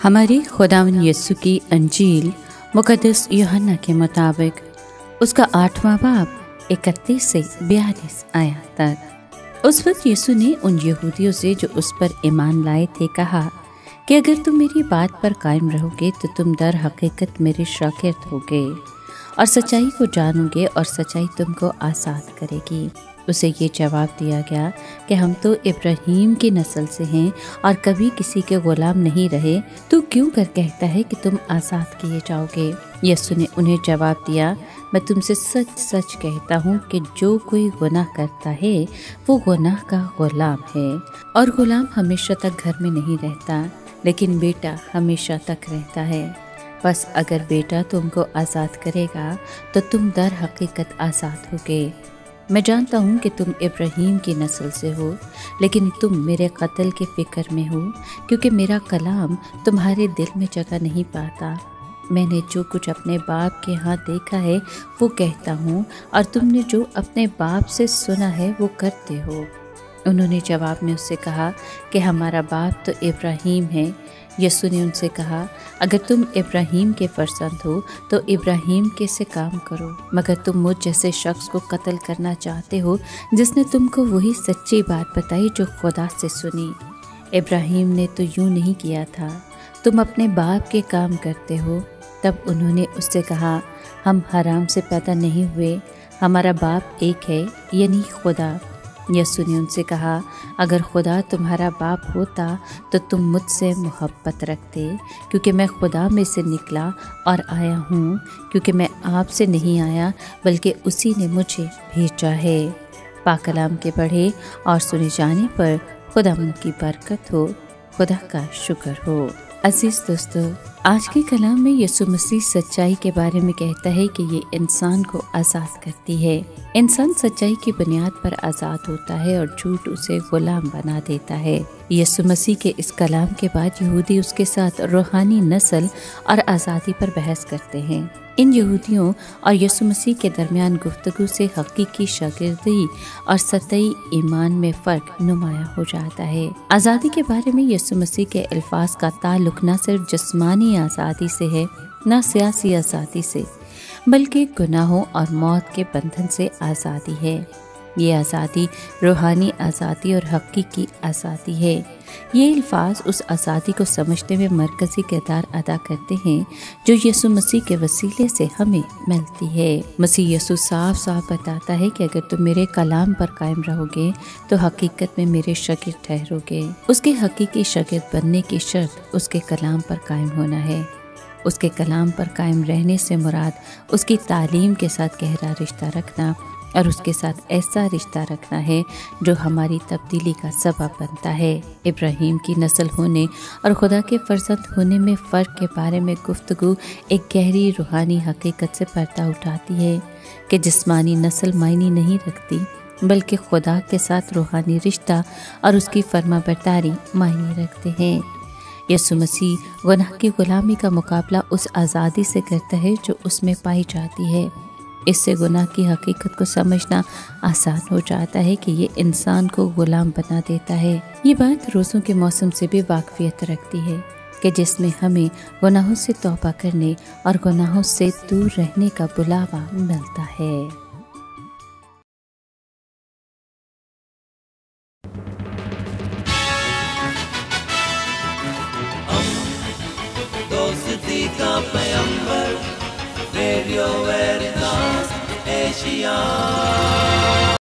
हमारी खुदावंद यीशु की अंजील मुकद्दस यूहन्ना के मुताबिक उसका 8वां बाब 31 से 42 आयत तक। उस वक्त यीशु ने उन यहूदियों से जो उस पर ईमान लाए थे कहा कि अगर तुम मेरी बात पर कायम रहोगे तो तुम दर हकीकत मेरे शागिर्द होगे और सच्चाई को जानोगे और सच्चाई तुमको आज़ाद करेगी। उसे ये जवाब दिया गया कि हम तो इब्राहीम की नस्ल से हैं और कभी किसी के गुलाम नहीं रहे, तू क्यों कर कहता है कि तुम आज़ाद किए जाओगे। यीशु ने उन्हें जवाब दिया, मैं तुमसे सच सच कहता हूँ कि जो कोई गुनाह करता है वो गुनाह का गुलाम है, और गुलाम हमेशा तक घर में नहीं रहता, लेकिन बेटा हमेशा तक रहता है। बस अगर बेटा तुमको आज़ाद करेगा तो तुम दर हकीकत आज़ाद होगे। मैं जानता हूँ कि तुम इब्राहीम की नस्ल से हो, लेकिन तुम मेरे कत्ल के फ़िक्र में हो, क्योंकि मेरा कलाम तुम्हारे दिल में जगह नहीं पाता। मैंने जो कुछ अपने बाप के यहाँ देखा है वो कहता हूँ, और तुमने जो अपने बाप से सुना है वो करते हो। उन्होंने जवाब में उससे कहा कि हमारा बाप तो इब्राहीम है। यीशु ने उनसे कहा, अगर तुम इब्राहीम के फर्जंद हो तो इब्राहीम के से काम करो, मगर तुम मुझ जैसे शख्स को कत्ल करना चाहते हो जिसने तुमको वही सच्ची बात बताई जो खुदा से सुनी। इब्राहीम ने तो यूँ नहीं किया था, तुम अपने बाप के काम करते हो। तब उन्होंने उससे कहा, हम हराम से पैदा नहीं हुए, हमारा बाप एक है, यानी खुदा। यीशु ने उनसे कहा, अगर खुदा तुम्हारा बाप होता तो तुम मुझसे मोहब्बत रखते, क्योंकि मैं खुदा में से निकला और आया हूँ, क्योंकि मैं आपसे नहीं आया बल्कि उसी ने मुझे भेजा है। पाक कलाम के पढ़े और सुने जाने पर खुदावंद की बरकत हो, खुदा का शुक्र हो। अजीज दोस्तों, आज के कलाम में यीशु मसीह सच्चाई के बारे में कहता है कि ये इंसान को आज़ाद करती है। इंसान सच्चाई की बुनियाद पर आज़ाद होता है और झूठ उसे गुलाम बना देता है। यीशु मसीह के इस कलाम के बाद यहूदी उसके साथ रूहानी नस्ल और आज़ादी पर बहस करते हैं। इन यहूदियों और यीशु मसीह के दरमियान गुफ्तगू से हकीकी शागिर्दी और सतई ईमान में फ़र्क नुमाया हो जाता है। आज़ादी के बारे में यीशु मसीह के अल्फाज का ताल्लुक न सिर्फ जिस्मानी आज़ादी से है, न सियासी आज़ादी से, बल्कि गुनाहों और मौत के बंधन से आज़ादी है। ये आज़ादी रूहानी आज़ादी और हकीकी आज़ादी है। ये अल्फाज उस आज़ादी को समझने में मरकज़ी किरदार अदा करते हैं जो यीशु मसीह के वसीले से हमें मिलती है। मसीह यीशु साफ साफ बताता है कि अगर तुम मेरे कलाम पर कायम रहोगे तो हकीकत में मेरे शागिर्द ठहरोगे। उसके हकीकी शागिर्द बनने की शर्त उसके कलाम पर कायम होना है। उसके कलाम पर कायम रहने से मुराद उसकी तालीम के साथ गहरा रिश्ता रखना और उसके साथ ऐसा रिश्ता रखना है जो हमारी तब्दीली का सबब बनता है। इब्राहीम की नस्ल होने और खुदा के फर्जंद होने में फ़र्क के बारे में गुफ्तगू एक गहरी रूहानी हकीकत से पर्दा उठाती है कि जिस्मानी नस्ल मायने नहीं रखती, बल्कि खुदा के साथ रूहानी रिश्ता और उसकी फरमाबरदारी मायने रखते हैं। यीशु मसीह गुनाह की गुलामी का मुकाबला उस आज़ादी से करता है जो उसमें पाई जाती है। इससे गुनाह की हकीकत को समझना आसान हो जाता है कि ये इंसान को गुलाम बना देता है। ये बात रोज़ों के मौसम से भी वाकफियत रखती है कि जिसमें हमें गुनाहों से तौबा करने और गुनाहों से दूर रहने का बुलावा मिलता है। दोस्ती का पैगंबर, रेडियो वेरितास एशिया।